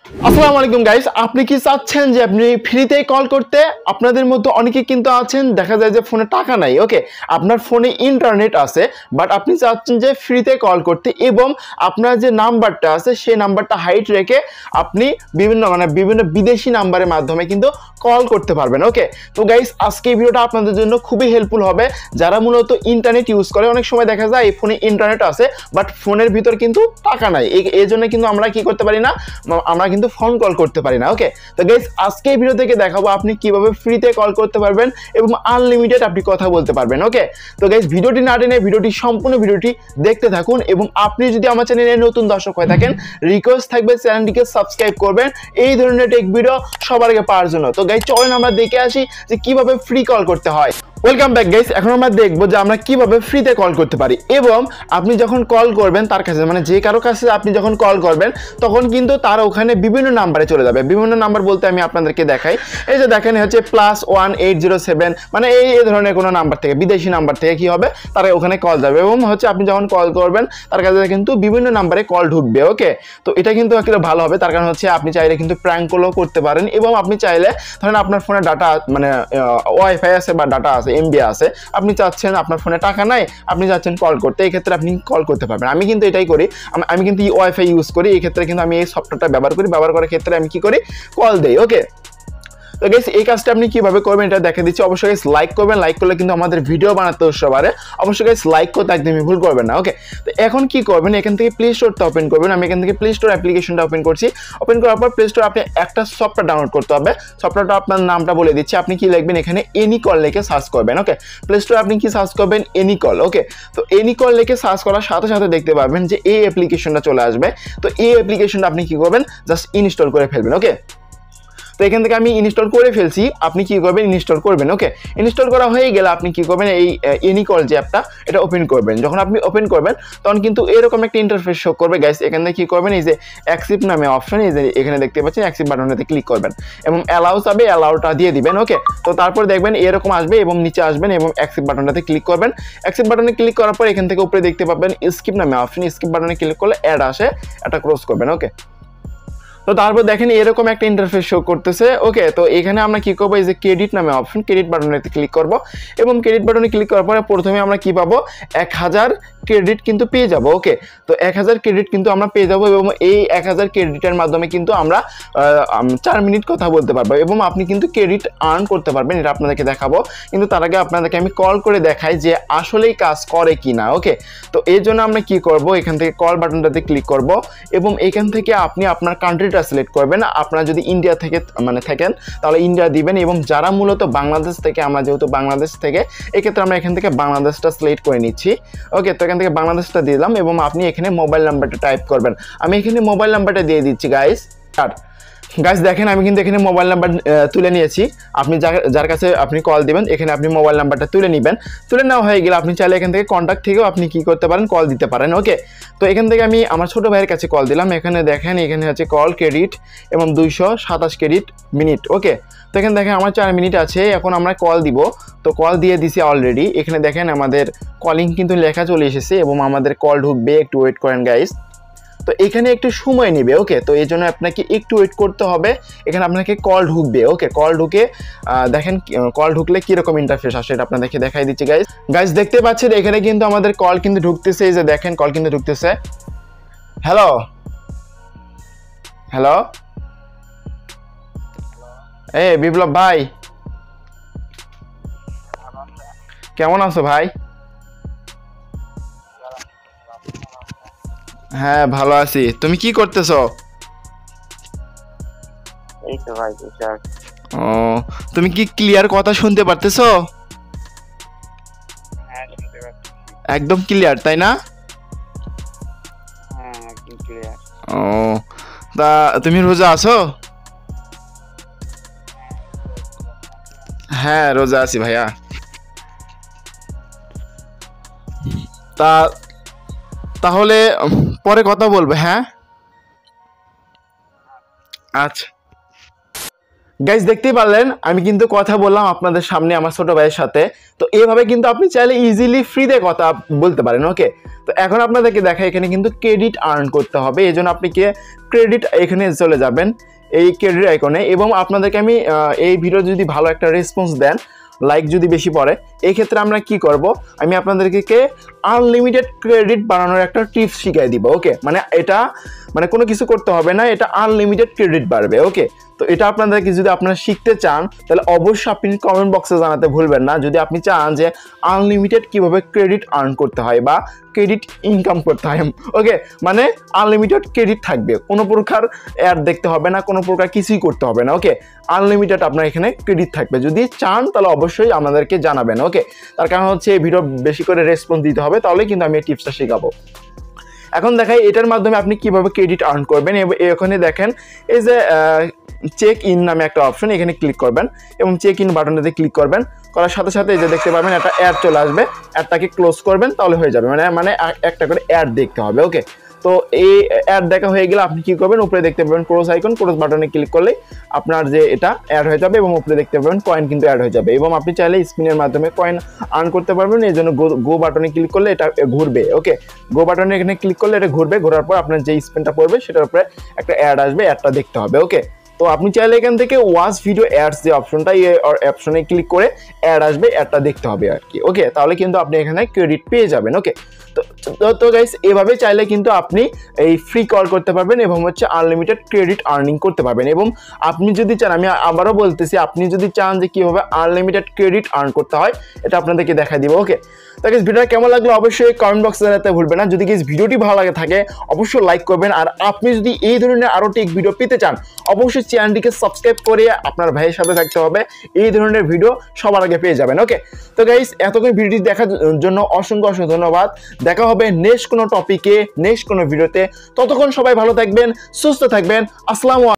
আসসালামু আলাইকুম গাইস, আপনি কি চাচ্ছেন যে আপনি ফ্রিতে কল করতে? আপনাদের মধ্যে অনেকে কিন্তু আছেন, দেখা যায় যে ফোনে টাকা নাই, ওকে, আপনার ফোনে ইন্টারনেট আছে, বাট আপনি চাচ্ছেন যে ফ্রিতে কল করতে এবং আপনার যে নাম্বারটা আছে সেই নাম্বারটা হাইড রেখে আপনি বিভিন্ন বিদেশি নাম্বারের মাধ্যমে কিন্তু কল করতে পারবেন। ওকে, তো গাইস আজকে এই ভিডিওটা আপনাদের জন্য খুবই হেল্পফুল হবে যারা মূলত ইন্টারনেট ইউজ করে। অনেক সময় দেখা যায় এই ফোনে ইন্টারনেট আছে বাট ফোনের ভিতর কিন্তু টাকা নাই, এই জন্য কিন্তু আমরা কি করতে পারি না, আমরা কিন্তু ফোন কল করতে পারি না। ওকে, তো গাইস আজকে এই ভিডিও থেকে দেখাবো আপনি কিভাবে ফ্রিতে কল করতে পারবেন এবং আনলিমিটেড আপনি কথা বলতে পারবেন। ওকে, তো গাইস ভিডিওটি না টেনে সম্পূর্ণ ভিডিওটি দেখতে থাকুন এবং আপনি যদি আমার চ্যানেলে নতুন দর্শক হয়ে থাকেন, রিকোয়েস্ট থাকবে চ্যানেলটিকে সাবস্ক্রাইব করবেন এই ধরনের টেক ভিডিও সবার আগে পাওয়ার জন্য। তো গাইস চলেন আমরা দেখে আসি যে কিভাবে ফ্রি কল করতে হয়। ওয়েলকাম ব্যাক গাইস, এখন আমরা দেখবো যে আমরা কিভাবে ফ্রিতে কল করতে পারি এবং আপনি যখন কল করবেন তার কাছে, মানে যে কারো কাছে আপনি যখন কল করবেন তখন কিন্তু তার ওখানে বিভিন্ন নাম্বারে চলে যাবে। বিভিন্ন নাম্বার বলতে আমি আপনাদেরকে দেখাই, এই যে দেখেন হচ্ছে +1807, মানে এই ধরনের কোনো নাম্বার থেকে, বিদেশি নাম্বার থেকে কি হবে, তারা ওখানে কল যাবে এবং হচ্ছে আপনি যখন কল করবেন তার কাছে কিন্তু বিভিন্ন নাম্বারে কল ঢুকবে। ওকে, তো এটা কিন্তু একটা ভালো হবে, তার কারণ হচ্ছে আপনি চাইলে কিন্তু প্র্যাঙ্ক কলও করতে পারেন এবং আপনি চাইলে ধরেন আপনার ফোনে ডাটা, মানে ওয়াইফাই আছে বা ডাটা আছে, এমবি আছে, আপনি চাচ্ছেন আপনার ফোনে টাকা নাই, আপনি চাচ্ছেন কল করতে, এই ক্ষেত্রে আপনি কল করতে পারবেন। আমি কিন্তু এটাই করি, আমি কিন্তু ওয়াইফাই ইউজ করি, এই ক্ষেত্রে কিন্তু আমি এই সফটওয়্যারটা ব্যবহার করার ক্ষেত্রে আমি কি করি, কল দেই। ওকে, তো গাইস এই কাজটা আপনি কিভাবে করবেন এটা দেখে দিচ্ছি। অবশ্যই গাইস লাইক করবেন, লাইক করলে কিন্তু আমাদের ভিডিও বানাতে উৎসাহ বাড়ে। অবশ্যই গাইস লাইক করতে একদমই ভুল করবেন না। ওকে, তো এখন কি করবেন, এখান থেকে প্লে স্টোরটা ওপেন করবেন। আমি এখান থেকে প্লে স্টোর অ্যাপ্লিকেশনটা ওপেন করছি। ওপেন করার পর প্লে স্টোর আপনি একটা সফটওয়্যার ডাউনলোড করতে হবে। সফটওয়্যারটা আপনার নামটা বলে দিচ্ছি, আপনি কি লিখবেন, এখানে এনি কল লিখে সার্চ করবেন। ওকে, প্লে স্টোরে আপনি কি সার্চ করবেন, এনি কল। ওকে, তো এনি কল লিখে সার্চ করার সাথে সাথে দেখতে পাবেন যে এই অ্যাপ্লিকেশনটা চলে আসবে। তো এই অ্যাপ্লিকেশনটা আপনি কি করবেন, জাস্ট ইনস্টল করে ফেলবেন। ওকে, তো এখান থেকে আমি ইনস্টল করে ফেলছি, আপনি কি করবেন, ইনস্টল করবেন। ওকে, ইনস্টল করা হয়ে গেলে আপনি কি করবেন, এই এনি কল যে অ্যাপটা, এটা ওপেন করবেন। যখন আপনি ওপেন করবেন তখন কিন্তু এরকম একটা ইন্টারফেস শো করবে। গাইস এখান থেকে কি করবেন, এই যে অ্যাকসেপ্ট নামে অপশন, এই যে এখানে দেখতে পাচ্ছেন অ্যাকসেপ্ট বাটনটাতে ক্লিক করবেন এবং অ্যালাউ চাবে, অ্যালাউটা দিয়ে দিবেন। ওকে, তো তারপর দেখবেন এরকম আসবে এবং নিচে আসবেন এবং অ্যাকসেপ্ট বাটনটাতে ক্লিক করবেন। অ্যাকসেপ্ট বাটনে ক্লিক করার পর এখান থেকে উপরে দেখতে পাবেন স্কিপ নামে অপশন, স্কিপ বাটনে ক্লিক করলে অ্যাড আসে, এটা ক্রস করবেন। ওকে, তো তারপর দেখেন এরকম একটা ইন্টারফেস শো করতেছে। ওকে, তো এখানে আমরা কি করবো, এই যে ক্রেডিট নামে অপশন, ক্রেডিট বাটনে ক্লিক করব এবং ক্রেডিট বাটনে ক্লিক করার পরে প্রথমে আমরা কি পাবো, 1000 ক্রেডিট কিন্তু পেয়ে যাব। ওকে, তো 1000 ক্রেডিট কিন্তু আমরা পেয়ে যাব এবং এই 1000 ক্রেডিটের মাধ্যমে কিন্তু আমরা 4 মিনিট কথা বলতে পারবো এবং আপনি কিন্তু ক্রেডিট আর্ন করতে পারবেন, এটা আপনাদেরকে দেখাবো। কিন্তু তার আগে আপনাদেরকে আমি কল করে দেখাই যে আসলেই কাজ করে কি না। ওকে, তো এই জন্য আমরা কি করব, এখান থেকে কল বাটনটাতে ক্লিক করব এবং এখান থেকে আপনি আপনার কান্ট্রিটা সিলেক্ট করবেন। আপনারা যদি ইন্ডিয়া থেকে থাকেন তাহলে ইন্ডিয়া দিবেন এবং যারা মূলত বাংলাদেশ থেকে, আমরা যেহেতু বাংলাদেশ থেকে, এক্ষেত্রে আমরা এখান থেকে বাংলাদেশটা সিলেক্ট করে নিচ্ছি। ওকে, তো এখান থেকে বাংলাদেশটা দিলাম এবং আপনি এখানে মোবাইল নাম্বারটা টাইপ করবেন। আমি এখানে মোবাইল নাম্বারটা দিয়ে দিচ্ছি গাইস। গাইস দেখেন আমি কিন্তু এখানে মোবাইল নাম্বার তুলে নিয়েছি। আপনি যার কাছে আপনি কল দিবেন এখানে আপনি মোবাইল নাম্বারটা তুলে নেবেন। তুলে নেওয়া হয়ে গেলে আপনি চাইলে এখান থেকে কন্ট্যাক্ট থেকেও আপনি কি করতে পারেন, কল দিতে পারেন। ওকে, তো এখান থেকে আমি আমার ছোটো ভাইয়ের কাছে কল দিলাম। এখানে দেখেন এখানে হচ্ছে কল ক্রেডিট এবং 227 ক্রেডিট মিনিট। ওকে, তো এখানে দেখেন আমার 4 মিনিট আছে, এখন আমরা কল দিব। তো কল দিয়ে দিছি অলরেডি। এখানে দেখেন আমাদের কলিং কিন্তু লেখা চলে এসেছে এবং আমাদের কল ঢুকবে, একটু ওয়েট করেন গাইস। তো এখানে একটু সময় নেবে। ওকে, তো এই জন্য আপনাকে একটু ওয়েট করতে হবে, এখানে আপনাকে কল ঢুকবে। ওকে, কল ঢুকে দেখেন কল ঢুকলে কীরকম ইন্টারফেস আসে এটা আপনাদেরকে দেখাই দিচ্ছি গাইস দেখতে পাচ্ছেন এখানে কিন্তু আমাদের কল কিন্তু ঢুকতেছে, এই যে দেখেন কল কিন্তু ঢুকতেছে। হ্যালো হ্যালো, এই বিপ্লব ভাই, কেমন আছো ভাই? হ্যাঁ ভালো আছি, তুমি কি করতেছো? এই তো ভাই স্যার। ও, তুমি কি ক্লিয়ার কথা শুনতে পারতেছো? হ্যাঁ শুনতে পাচ্ছি। একদম ক্লিয়ার তাই না? হ্যাঁ একদম ক্লিয়ার। ও, তা তুমি রোজা আছো? হ্যাঁ রোজা আছি ভাইয়া। তাহলে পরে কথা বলবো। হ্যাঁ আচ্ছা গাইস দেখতেই পারলেন আমি কিন্তু কথা বললাম আপনাদের সামনে আমার ছোট ভাইয়ের সাথে। তো এইভাবে কিন্তু আপনি চাইলে ইজিলি ফ্রিতে কথা বলতে পারেন। ওকে, তো এখন আপনাদেরকে দেখা এখানে কিন্তু ক্রেডিট আর্ন করতে হবে। এই জন্য আপনি ক্রেডিট এখানে চলে যাবেন এই ক্রেডিট আইকনে, এবং আপনাদেরকে আমি এই ভিডিও যদি ভালো একটা রেসপন্স দেন, লাইক যদি বেশি পড়ে, এই ক্ষেত্রে আমরা কি করব, আমি আপনাদেরকে আনলিমিটেড ক্রেডিট বানানোর একটা টিপস শিখিয়ে দিব। ওকে, মানে এটা মানে কোনো কিছু করতে হবে না, এটা আনলিমিটেড ক্রেডিট বাড়বে। ওকে, তো এটা আপনাদেরকে যদি আপনারা শিখতে চান তাহলে অবশ্যই আপনি কমেন্ট বক্সে জানাতে ভুলবেন না, যদি আপনি চান যে আনলিমিটেড কিভাবে ক্রেডিট আর্ন করতে হয় বা ক্রেডিট ইনকাম করতে হয়। ওকে, মানে আনলিমিটেড ক্রেডিট থাকবে, কোনো প্রকার অ্যাড দেখতে হবে না, কোনো প্রকার কিছুই করতে হবে না। ওকে, আনলিমিটেড আপনার এখানে ক্রেডিট থাকবে। যদি চান তাহলে অবশ্যই আমাদেরকে জানাবেন। ওকে, তার কারণ হচ্ছে এই ভিডিও বেশি করে রেসপন্স দিতে হবে, তাহলে কিন্তু আমি এই টিপসটা শেখাবো। এখন দেখাই এটার মাধ্যমে আপনি কিভাবে ক্রেডিট আর্ন করবেন। এখানে দেখেন এই যে চেক ইন নামে একটা অপশন, এখানে ক্লিক করবেন এবং চেক ইন বাটনটাতে ক্লিক করবেন। করার সাথে সাথে এই যে দেখতে পাবেন একটা অ্যাড চলে আসবে, অ্যাডটাকে ক্লোজ করবেন, তাহলে হয়ে যাবে। মানে একটা করে অ্যাড দেখতে হবে। ওকে, তো এই অ্যাড দেখা হয়ে গেলে আপনি কি করবেন, উপরে দেখতে পাবেন ক্রস আইকন, ক্রস বাটনে ক্লিক করলে আপনার যে এটা অ্যাড হয়ে যাবে, এবং উপরে দেখতে পাবেন কয়েন কিন্তু অ্যাড হয়ে যাবে, এবং আপনি চাইলে স্পিনের মাধ্যমে কয়েন আর্ন করতে পারবেন। এই জন্য গো বাটনে ক্লিক করলে এটা ঘুরবে। ওকে, গো বাটনে এখানে ক্লিক করলে এটা ঘুরবে, ঘোরার পর আপনার যে স্পিনটা পড়বে সেটার উপরে একটা অ্যাড আসবে, অ্যাডটা দেখতে হবে। ওকে, তো আপনি চাইলে এখান থেকে ওয়াচ ভিডিও অ্যাডস যে অপশনটা, এই অপশনে ক্লিক করে অ্যাড আসবে, অ্যাডটা দেখতে হবে আর কি। ওকে, তাহলে কিন্তু আপনি এখানে ক্রেডিট পেয়ে যাবেন। ওকে, তো গাইস এভাবে চাইলে কিন্তু আপনি এই ফ্রি কল করতে পারবেন এবং হচ্ছে আনলিমিটেড ক্রেডিট আর্নিং করতে পারবেন। এবং আপনি যদি চান, আমি আবারও বলতেছি, আপনি যদি চান যে কীভাবে আনলিমিটেড ক্রেডিট আর্ন করতে হয়, এটা আপনাদেরকে দেখাই দিব। ওকে, তো গাইস ভিডিওটা কেমন লাগলো অবশ্যই কমেন্ট বক্সে জানাতে ভুলবেন না। যদি গাইস ভিডিওটি ভালো লাগে থাকে অবশ্যই লাইক করবেন, আর আপনি যদি এই ধরনের আরও টেক ভিডিও পেতে চান অবশ্যই চ্যানেলটিকে সাবস্ক্রাইব করে আপনার ভাইয়ের সাথে থাকতে হবে, এই ধরনের ভিডিও সবার আগে পেয়ে যাবেন। ওকে, তো গাইস এতক্ষণ ভিডিওটি দেখার জন্য অসংখ্য ধন্যবাদ। দেখা হবে নেক্সট কোনো টপিকে, নেক্সট কোনো ভিডিওতে। ততক্ষণ সবাই ভালো থাকবেন, সুস্থ থাকবেন। আসসালামু